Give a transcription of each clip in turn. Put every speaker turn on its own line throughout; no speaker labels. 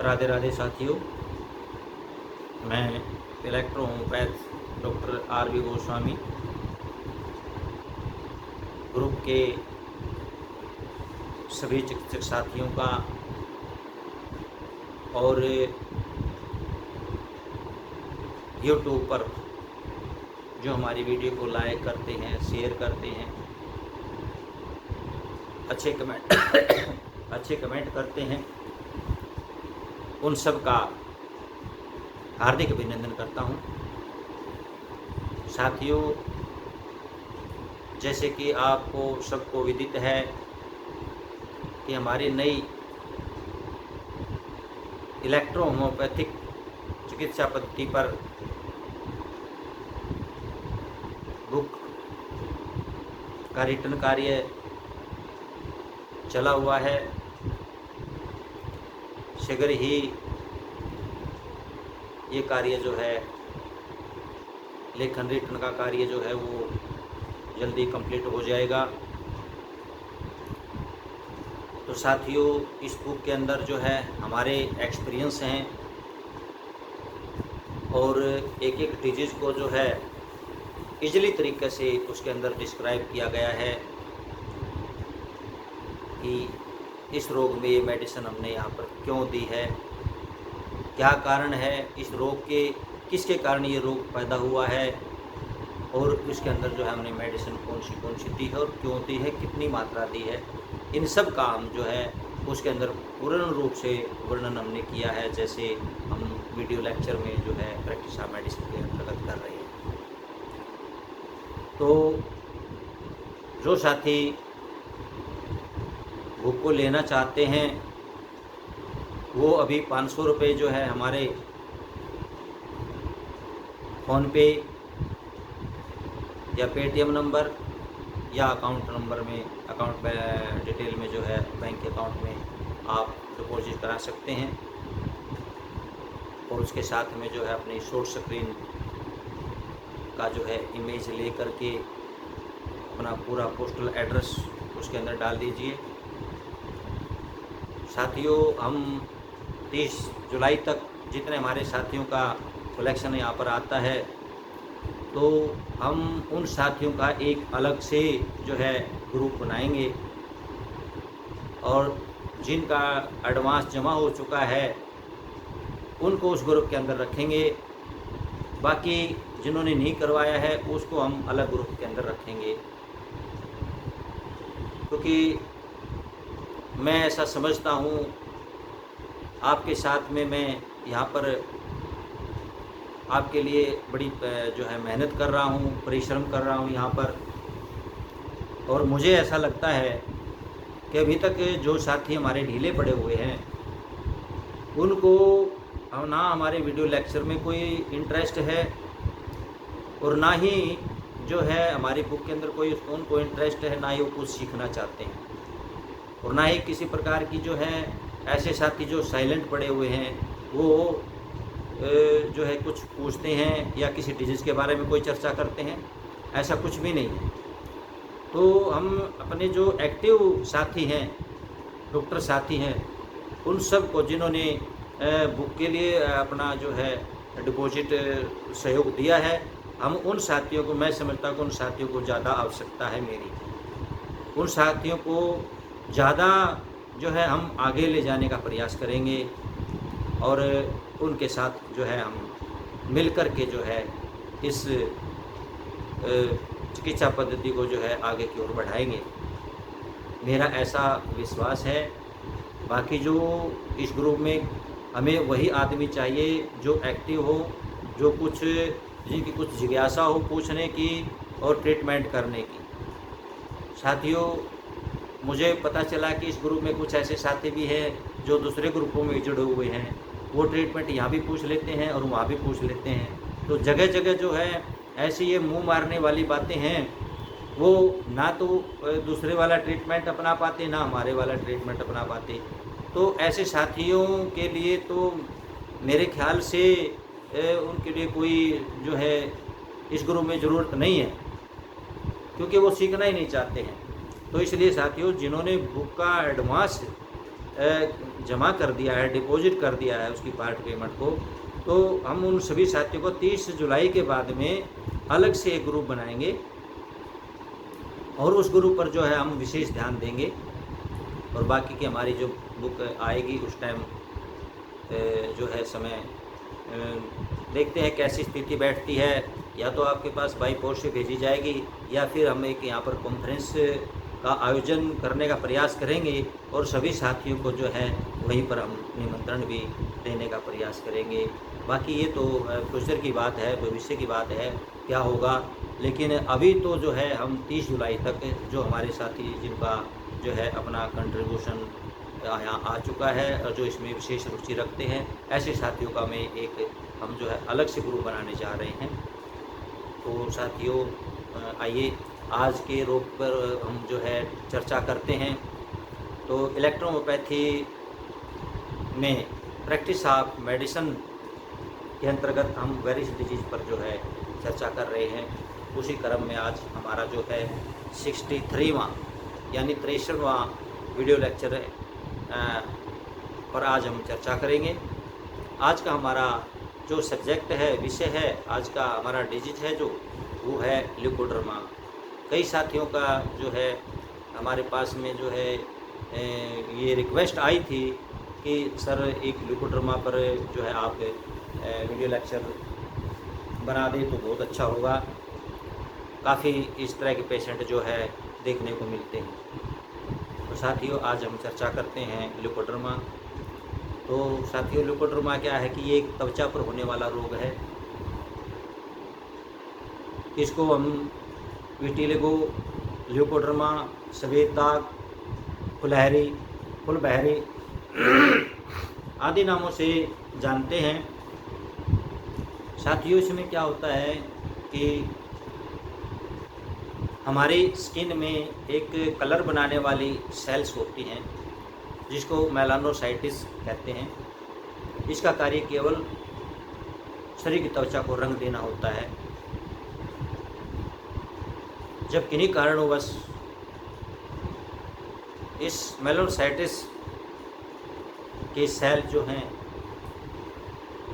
राधे राधे साथियों, मैं electro homeopath doctor RV. Goswami group के सभी चिकित्सक साथियों का और यूट्यूब पर जो हमारी वीडियो को लाइक करते हैं, शेयर करते हैं, अच्छे कमेंट करते हैं, उन सब का हार्दिक अभिनंदन करता हूं। साथियों, जैसे कि आपको सबको विदित है कि हमारी नई इलेक्ट्रो होम्योपैथिक चिकित्सा पद्धति पर बुक का रिटर्न कार्य चला हुआ है। शीघ्र ही ये कार्य जो है, लेखन रिटर्न का कार्य जो है वो जल्दी कंप्लीट हो जाएगा। तो साथियों, इस बुक के अंदर जो है हमारे एक्सपीरियंस हैं और एक एक डिजीज़ को जो है इजली तरीके से उसके अंदर डिस्क्राइब किया गया है कि इस रोग में ये मेडिसिन हमने यहाँ पर क्यों दी है, क्या कारण है इस रोग के, किसके कारण ये रोग पैदा हुआ है और इसके अंदर जो है हमने मेडिसिन कौन सी दी है और क्यों दी है, कितनी मात्रा दी है। इन सब का हम जो है उसके अंदर पूर्ण रूप से वर्णन हमने किया है, जैसे हम वीडियो लेक्चर में जो है प्रैक्टिस ऑफ मेडिसिन के अंतर्गत कर रहे हैं। तो जो साथी बुक को लेना चाहते हैं वो अभी 500 रुपये जो है हमारे फ़ोनपे या पेटीएम नंबर या अकाउंट नंबर में, अकाउंट डिटेल में जो है बैंक अकाउंट में आप डिपॉजिट करा सकते हैं और उसके साथ में जो है अपनी शॉर्ट स्क्रीन का जो है इमेज ले करके अपना पूरा पोस्टल एड्रेस उसके अंदर डाल दीजिए। साथियों, हम 30 जुलाई तक जितने हमारे साथियों का कलेक्शन यहाँ पर आता है तो हम उन साथियों का एक अलग से जो है ग्रुप बनाएंगे और जिनका एडवांस जमा हो चुका है उनको उस ग्रुप के अंदर रखेंगे। बाकी जिन्होंने नहीं करवाया है उसको हम अलग ग्रुप के अंदर रखेंगे, क्योंकि मैं ऐसा समझता हूँ आपके साथ में मैं यहाँ पर आपके लिए बड़ी जो है मेहनत कर रहा हूँ, परिश्रम कर रहा हूँ यहाँ पर, और मुझे ऐसा लगता है कि अभी तक जो साथी हमारे ढीले पड़े हुए हैं उनको ना हमारे वीडियो लेक्चर में कोई इंटरेस्ट है और ना ही जो है हमारी बुक के अंदर कोई उनको इंटरेस्ट है, ना ही वो कुछ सीखना चाहते हैं, और ना ही किसी प्रकार की जो है ऐसे साथी जो साइलेंट पड़े हुए हैं वो जो है कुछ पूछते हैं या किसी डिजीज़ के बारे में कोई चर्चा करते हैं, ऐसा कुछ भी नहीं है। तो हम अपने जो एक्टिव साथी हैं, डॉक्टर साथी हैं, उन सब को जिन्होंने बुक के लिए अपना जो है डिपॉजिट सहयोग दिया है, हम उन साथियों को, मैं समझता हूँ कि उन साथियों को ज़्यादा आवश्यकता है मेरी, उन साथियों को ज़्यादा जो है हम आगे ले जाने का प्रयास करेंगे और उनके साथ जो है हम मिल कर के जो है इस चिकित्सा पद्धति को जो है आगे की ओर बढ़ाएंगे, मेरा ऐसा विश्वास है। बाकी जो इस ग्रुप में हमें वही आदमी चाहिए जो एक्टिव हो, जो कुछ जिनकी कुछ जिज्ञासा हो पूछने की और ट्रीटमेंट करने की। साथियों, मुझे पता चला कि इस ग्रुप में कुछ ऐसे साथी भी हैं जो दूसरे ग्रुपों में जुड़े हुए हैं, वो ट्रीटमेंट यहाँ भी पूछ लेते हैं और वहाँ भी पूछ लेते हैं। तो जगह जगह जो है ऐसी ये मुंह मारने वाली बातें हैं, वो ना तो दूसरे वाला ट्रीटमेंट अपना पाते, ना हमारे वाला ट्रीटमेंट अपना पाते। तो ऐसे साथियों के लिए तो मेरे ख्याल से उनके लिए कोई जो है इस ग्रुप में ज़रूरत नहीं है, क्योंकि वो सीखना ही नहीं चाहते हैं। तो इसलिए साथियों, जिन्होंने बुक का एडवांस जमा कर दिया है, डिपॉज़िट कर दिया है उसकी पार्ट पेमेंट को, तो हम उन सभी साथियों को 30 जुलाई के बाद में अलग से एक ग्रुप बनाएंगे और उस ग्रुप पर जो है हम विशेष ध्यान देंगे। और बाकी की हमारी जो बुक आएगी उस टाइम जो है समय देखते हैं कैसी स्थिति बैठती है, या तो आपके पास बाई पोस्ट से भेजी जाएगी या फिर हम एक यहाँ पर कॉन्फ्रेंस का आयोजन करने का प्रयास करेंगे और सभी साथियों को जो है वहीं पर हम निमंत्रण भी देने का प्रयास करेंगे। बाकी ये तो फ्यूचर की बात है, भविष्य की बात है, क्या होगा। लेकिन अभी तो जो है हम 30 जुलाई तक जो हमारे साथी जिनका जो है अपना कंट्रीब्यूशन यहाँ आ चुका है और जो इसमें विशेष रुचि रखते हैं, ऐसे साथियों का मैं एक हम जो है अलग से ग्रुप बनाने जा रहे हैं। तो साथियों आइए आज के रोग पर हम जो है चर्चा करते हैं। तो इलेक्ट्रोहोम्योपैथी में प्रैक्टिस ऑफ मेडिसिन के अंतर्गत हम वेरियस डिजीज़ पर जो है चर्चा कर रहे हैं। उसी क्रम में आज हमारा जो है 63वां यानी 63वां वीडियो लेक्चर पर आज हम चर्चा करेंगे। आज का हमारा जो सब्जेक्ट है, विषय है, आज का हमारा डिजीज है जो वो है ल्यूकोड्रमा। कई साथियों का जो है हमारे पास में जो है ये रिक्वेस्ट आई थी कि सर एक ल्यूकोड्रमा पर जो है आप वीडियो लेक्चर बना दें तो बहुत अच्छा होगा। काफ़ी इस तरह के पेशेंट जो है देखने को मिलते हैं। तो साथियों आज हम चर्चा करते हैं ल्यूकोड्रमा। तो साथियों ल्यूकोड्रमा क्या है कि ये एक त्वचा पर होने वाला रोग है। इसको हम विटिलिगो, ल्यूकोड्रमा, सफ़ेद दाग, फुलहरी, फुलबहरी आदि नामों से जानते हैं। साथियों इसमें क्या होता है कि हमारी स्किन में एक कलर बनाने वाली सेल्स होती हैं जिसको मेलानोसाइटिस कहते हैं। इसका कार्य केवल शरीर की त्वचा को रंग देना होता है। जब किन्हीं कारणवश इस मेलानोसाइटिस के सेल जो हैं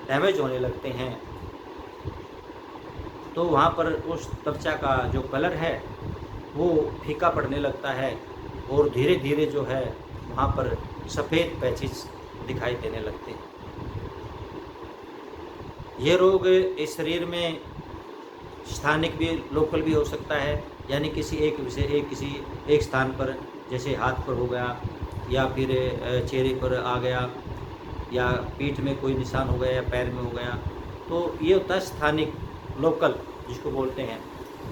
डैमेज होने लगते हैं तो वहाँ पर उस त्वचा का जो कलर है वो फीका पड़ने लगता है और धीरे धीरे जो है वहाँ पर सफ़ेद पैचेस दिखाई देने लगते हैं। ये रोग इस शरीर में स्थानिक भी, लोकल भी हो सकता है, यानी किसी एक स्थान पर, जैसे हाथ पर हो गया या फिर चेहरे पर आ गया या पीठ में कोई निशान हो गया या पैर में हो गया, तो ये होता है स्थानिक, लोकल जिसको बोलते हैं।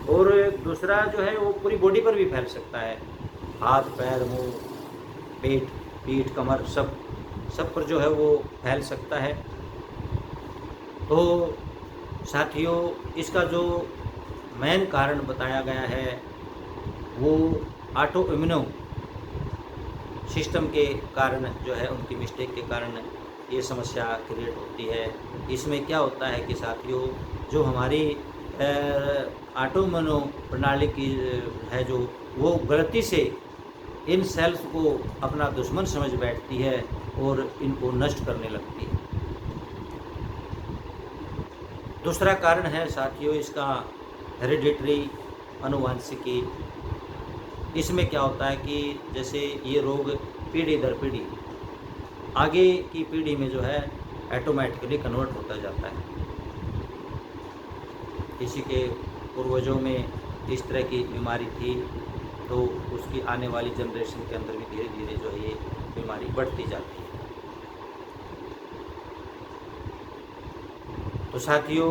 और दूसरा जो है वो पूरी बॉडी पर भी फैल सकता है, हाथ, पैर, मुंह, पेट, पीठ, कमर, सब पर जो है वो फैल सकता है। तो साथियों इसका जो मेन कारण बताया गया है वो ऑटो इम्यूनो सिस्टम के कारण जो है, उनकी मिस्टेक के कारण ये समस्या क्रिएट होती है। इसमें क्या होता है कि साथियों जो हमारी ऑटोइम्यूनो प्रणाली की है जो वो गलती से इन सेल्स को अपना दुश्मन समझ बैठती है और इनको नष्ट करने लगती है। दूसरा कारण है साथियों इसका हेरिडिटरी, अनुवांशिकी। इसमें क्या होता है कि जैसे ये रोग पीढ़ी दर पीढ़ी आगे की पीढ़ी में जो है ऑटोमेटिकली कन्वर्ट होता जाता है। किसी के पूर्वजों में इस तरह की बीमारी थी तो उसकी आने वाली जनरेशन के अंदर भी धीरे धीरे जो है ये बीमारी बढ़ती जाती है। तो साथियों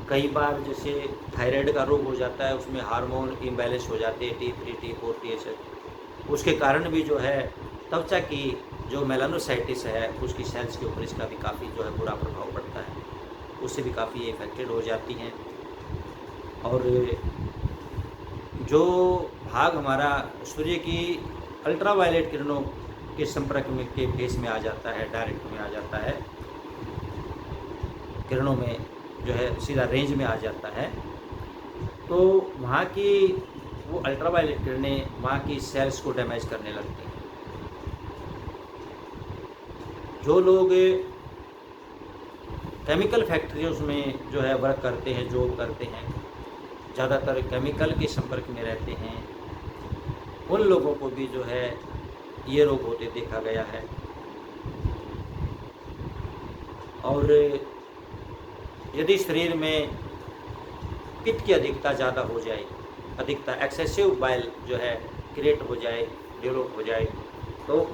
कई बार जैसे थायराइड का रोग हो जाता है, उसमें हार्मोन इम्बैलेंस हो जाते हैं, T3, T4, TSH। उसके कारण भी जो है त्वचा की जो मेलानोसाइटिस है उसकी सेल्स के ऊपर इसका भी काफ़ी जो है बुरा प्रभाव पड़ता है, उससे भी काफ़ी इफेक्टेड हो जाती हैं। और जो भाग हमारा सूर्य की अल्ट्रावायलेट किरणों के संपर्क में के फेस में आ जाता है, डायरेक्ट में आ जाता है, किरणों में जो है सीधा रेंज में आ जाता है, तो वहाँ की वो अल्ट्रावायलेट किरणें वहाँ की सेल्स को डैमेज करने लगती हैं। जो लोग केमिकल फैक्ट्रीज में जो है वर्क करते हैं, जॉब करते हैं, ज़्यादातर केमिकल के संपर्क में रहते हैं, उन लोगों को भी जो है ये रोग होते देखा गया है। और यदि शरीर में पित्त की अधिकता ज़्यादा हो जाए, अधिकता एक्सेसिव बाइल जो है क्रिएट हो जाए, डेवलप हो जाए, तो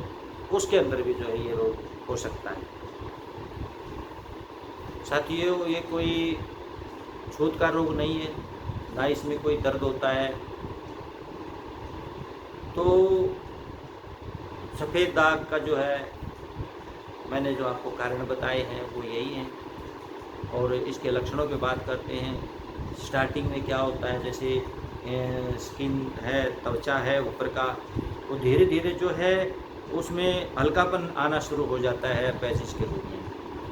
उसके अंदर भी जो है ये रोग हो सकता है। साथियों, ये कोई छूत का रोग नहीं है, ना इसमें कोई दर्द होता है। तो सफ़ेद दाग का जो है मैंने जो आपको कारण बताए हैं वो यही हैं। और इसके लक्षणों पे बात करते हैं। स्टार्टिंग में क्या होता है, जैसे स्किन है, त्वचा है ऊपर का, वो धीरे धीरे जो है उसमें हल्कापन आना शुरू हो जाता है पैचेस के रूप में।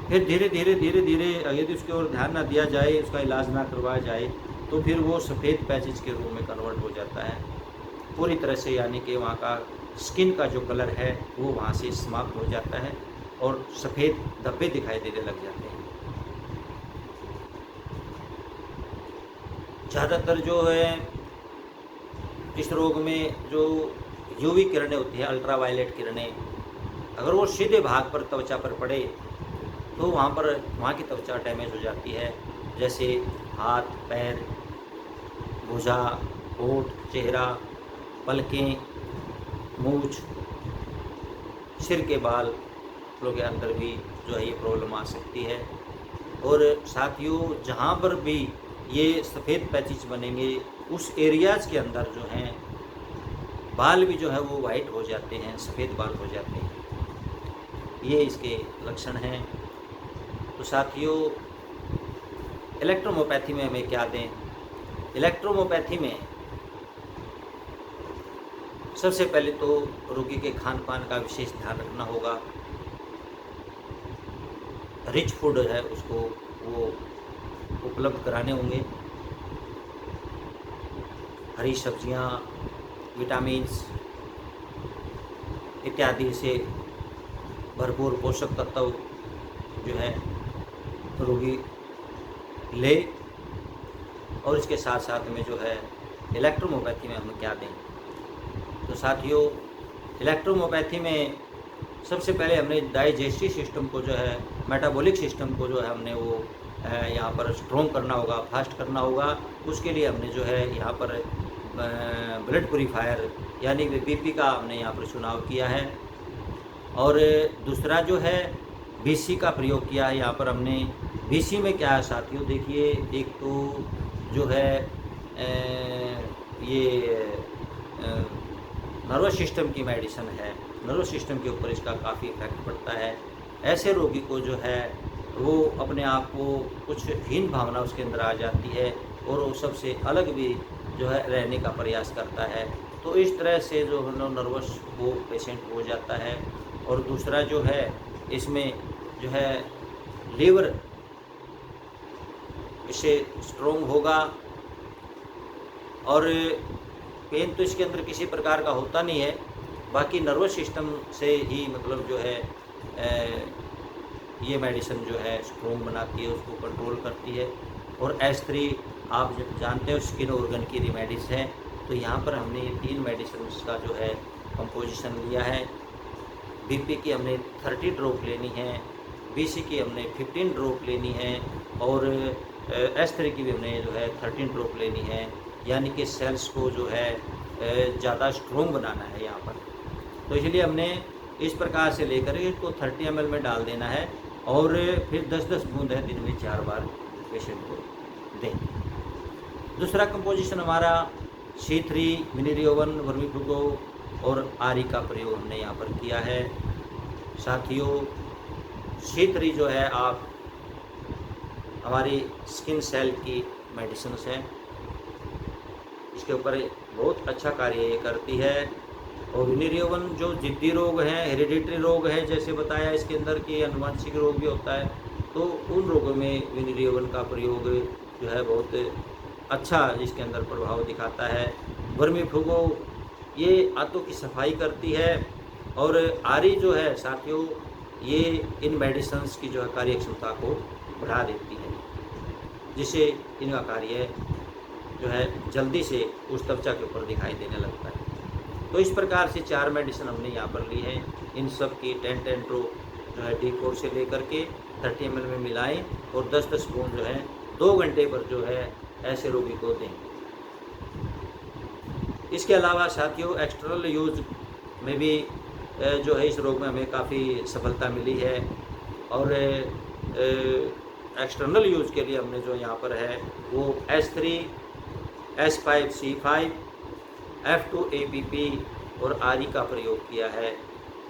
फिर धीरे धीरे यदि उसकी ओर ध्यान ना दिया जाए, उसका इलाज ना करवाया जाए, तो फिर वो सफ़ेद पैचेस के रूप में कन्वर्ट हो जाता है पूरी तरह से। यानी कि वहाँ का स्किन का जो कलर है वो वहाँ से समाप्त हो जाता है और सफ़ेद धब्बे दिखाई देने लग जाते हैं। ज़्यादातर जो है इस रोग में जो यूवी किरणें होती हैं, अल्ट्रावायलेट किरणें, अगर वो सीधे भाग पर, त्वचा पर पड़े, तो वहाँ की त्वचा डैमेज हो जाती है। जैसे हाथ, पैर, भुजा, होंठ, चेहरा, पलकें, मूंछ, सिर के बाल लोग के अंदर भी जो है ये प्रॉब्लम आ सकती है। और साथियों, जहाँ पर भी ये सफ़ेद पैचेस बनेंगे, उस एरियाज़ के अंदर जो हैं बाल भी जो है वो वाइट हो जाते हैं, सफ़ेद बाल हो जाते हैं। ये इसके लक्षण हैं। तो साथियों, इलेक्ट्रोहोम्योपैथी में हमें क्या दें? इलेक्ट्रोहोम्योपैथी में सबसे पहले तो रोगी के खान पान का विशेष ध्यान रखना होगा। रिच फूड है उसको वो उपलब्ध कराने होंगे। हरी सब्जियां, विटामिन्स इत्यादि से भरपूर पोषक तत्व जो है रोगी ले। और इसके साथ साथ में जो है इलेक्ट्रोहोम्योपैथी में हम क्या दें? तो साथियों, इलेक्ट्रोहोम्योपैथी में सबसे पहले हमने डाइजेस्टिव सिस्टम को जो है, मेटाबॉलिक सिस्टम को जो है हमने वो यहाँ पर स्ट्रॉन्ग करना होगा, फास्ट करना होगा। उसके लिए हमने जो है यहाँ पर ब्लड प्यूरीफायर यानी बीपी का हमने यहाँ पर चुनाव किया है। और दूसरा जो है बीसी का प्रयोग किया है यहाँ पर हमने। बीसी में क्या है साथियों, देखिए, एक तो जो है ये नर्वस सिस्टम की मेडिसिन है, नर्वस सिस्टम के ऊपर इसका काफ़ी इफेक्ट पड़ता है। ऐसे रोगी को जो है वो अपने आप को कुछ हीन भावना उसके अंदर आ जाती है और वो सबसे अलग भी जो है रहने का प्रयास करता है। तो इस तरह से जो है नर्वस वो पेशेंट हो जाता है। और दूसरा जो है इसमें जो है लीवर इससे स्ट्रॉन्ग होगा। और पेन तो इसके अंदर किसी प्रकार का होता नहीं है, बाकी नर्वस सिस्टम से ही मतलब जो है ये मेडिसिन जो है स्ट्रॉन्ग बनाती है, उसको कंट्रोल करती है। और S3 आप जब जानते हो स्किन ऑर्गन की रेमेडीज है, तो यहाँ पर हमने ये 3 मेडिसिन का जो है कंपोजिशन लिया है। बीपी की हमने 30 ड्रॉप लेनी है, बीसी की हमने 15 ड्रॉप लेनी है और S3 की भी हमने जो है 13 ड्रॉप लेनी है। यानी कि सेल्स को जो है ज़्यादा स्ट्रॉन्ग बनाना है यहाँ पर। तो इसलिए हमने इस प्रकार से लेकर इसको 30 ml में डाल देना है और फिर 10-10 बूंद है दिन में 4 बार पेशेंट को दें। दूसरा कंपोजिशन हमारा C3, विनिरियोवन, वर्मीफ्लूगो और आरी का प्रयोग हमने यहाँ पर किया है। साथियों, C3 जो है आप हमारी स्किन सेल की मेडिसिन है, इसके ऊपर बहुत अच्छा कार्य ये करती है। और विनिरियोवन जो जिद्दी रोग हैं, हेरिडिटरी रोग है, जैसे बताया इसके अंदर कि अनुवांशिक रोग भी होता है, तो उन रोगों में विनिरियोवन का प्रयोग जो है बहुत अच्छा इसके अंदर प्रभाव दिखाता है। वर्मीफ्लूगो ये आंतों की सफाई करती है। और आरी जो है साथियों ये इन मेडिसिन्स की जो है कार्य क्षमता को बढ़ा देती है, जिससे इनका कार्य जो है जल्दी से उस त्वचा के ऊपर दिखाई देने लगता है। तो इस प्रकार से 4 मेडिसिन हमने यहाँ पर ली है। इन सब की 10-10 ड्रॉप जो है D4 से लेकर के 30 ml में मिलाएं और 10-10 बूंद जो है 2 घंटे पर जो है ऐसे रोगी को दें। इसके अलावा साथियों एक्सटर्नल यूज़ में भी जो है इस रोग में हमें काफ़ी सफलता मिली है और एक्सटर्नल यूज़ के लिए हमने जो यहाँ पर है वो S3, S5C5, F2APP और RE का प्रयोग किया है।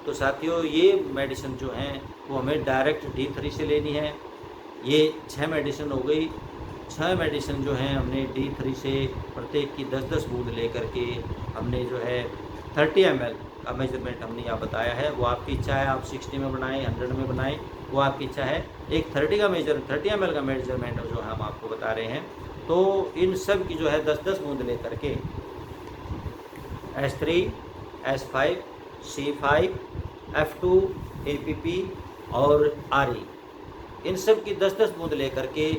तो साथियों ये मेडिसिन जो हैं वो हमें डायरेक्ट D3 से लेनी है। ये 6 मेडिसिन हो गई। 6 मेडिसिन जो हैं हमने D3 से प्रत्येक की 10-10 बूंद लेकर के हमने जो है 30 ml का मेजरमेंट हमने यहाँ बताया है। वो आपकी इच्छा है, आप 60 में बनाएं, 100 में बनाएं, वो आपकी इच्छा है। एक 30 ml का मेजरमेंट जो हम आपको बता रहे हैं। तो इन सब की जो है 10-10 बूंद लेकर के S3, S5, C5, F2APP और RE इन सब की 10-10 बूंद लेकर के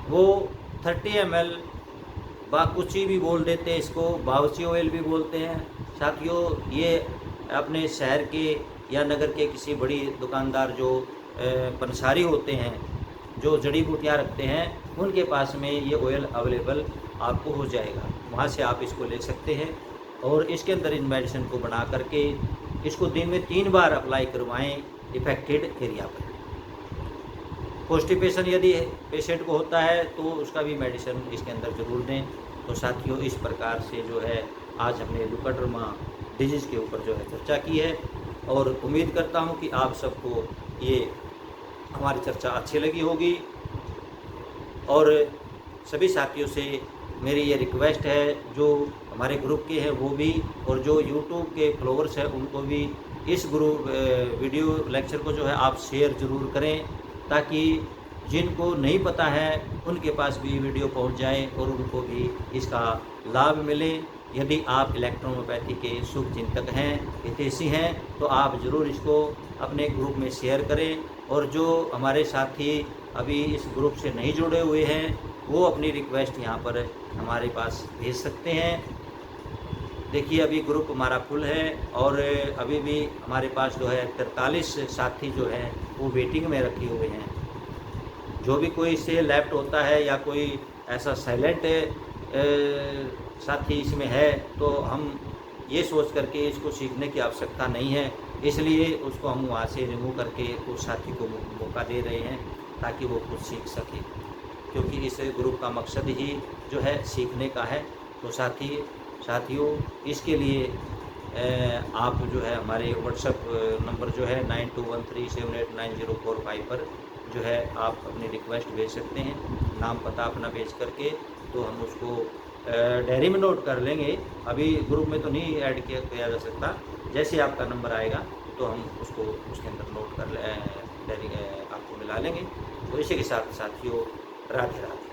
वो 30 ml बाकुची भी बोल देते हैं, इसको बावची ऑयल भी बोलते हैं। साथियों ये अपने शहर के या नगर के किसी बड़ी दुकानदार जो पंसारी होते हैं, जो जड़ी बूटियाँ रखते हैं, उनके पास में ये ऑयल अवेलेबल आपको हो जाएगा। वहाँ से आप इसको ले सकते हैं और इसके अंदर इन मेडिसिन को बना करके इसको दिन में 3 बार अप्लाई करवाएं इफेक्टेड एरिया पर। कॉन्स्टिपेशन यदि पेशेंट को होता है तो उसका भी मेडिसिन इसके अंदर ज़रूर दें। तो साथियों इस प्रकार से जो है आज हमने लुकाड्रमा डिजीज़ के ऊपर जो है चर्चा की है और उम्मीद करता हूँ कि आप सबको ये हमारी चर्चा अच्छी लगी होगी। और सभी साथियों से मेरी ये रिक्वेस्ट है, जो हमारे ग्रुप के हैं वो भी और जो यूट्यूब के फॉलोअर्स हैं उनको भी इस ग्रुप वीडियो लेक्चर को जो है आप शेयर ज़रूर करें, ताकि जिनको नहीं पता है उनके पास भी वीडियो पहुंच जाए और उनको भी इसका लाभ मिले। यदि आप इलेक्ट्रोहोम्योपैथी के शुभ चिंतक हैं, हितैषी हैं, तो आप ज़रूर इसको अपने ग्रुप में शेयर करें। और जो हमारे साथी अभी इस ग्रुप से नहीं जुड़े हुए हैं वो अपनी रिक्वेस्ट यहाँ पर हमारे पास भेज सकते हैं। देखिए अभी ग्रुप हमारा फुल है और अभी भी हमारे पास जो है 43 साथी जो हैं वो वेटिंग में रखे हुए हैं। जो भी कोई से लेफ्ट होता है या कोई ऐसा साइलेंट साथी इसमें है तो हम ये सोच करके इसको सीखने की आवश्यकता नहीं है, इसलिए उसको हम वहाँ से रिमूव करके उस साथी को मौका दे रहे हैं ताकि वो खुद सीख सके, क्योंकि इस ग्रुप का मकसद ही जो है सीखने का है। तो साथियों इसके लिए आप जो है हमारे व्हाट्सएप नंबर जो है 9213789045 पर जो है आप अपनी रिक्वेस्ट भेज सकते हैं, नाम पता अपना भेज करके। तो हम उसको डायरी में नोट कर लेंगे। अभी ग्रुप में तो नहीं ऐड किया जा सकता, जैसे आपका नंबर आएगा तो हम उसको उसके अंदर नोट कर डायरी आपको मिला लेंगे। तो इसी के साथ साथियों राधे राधे।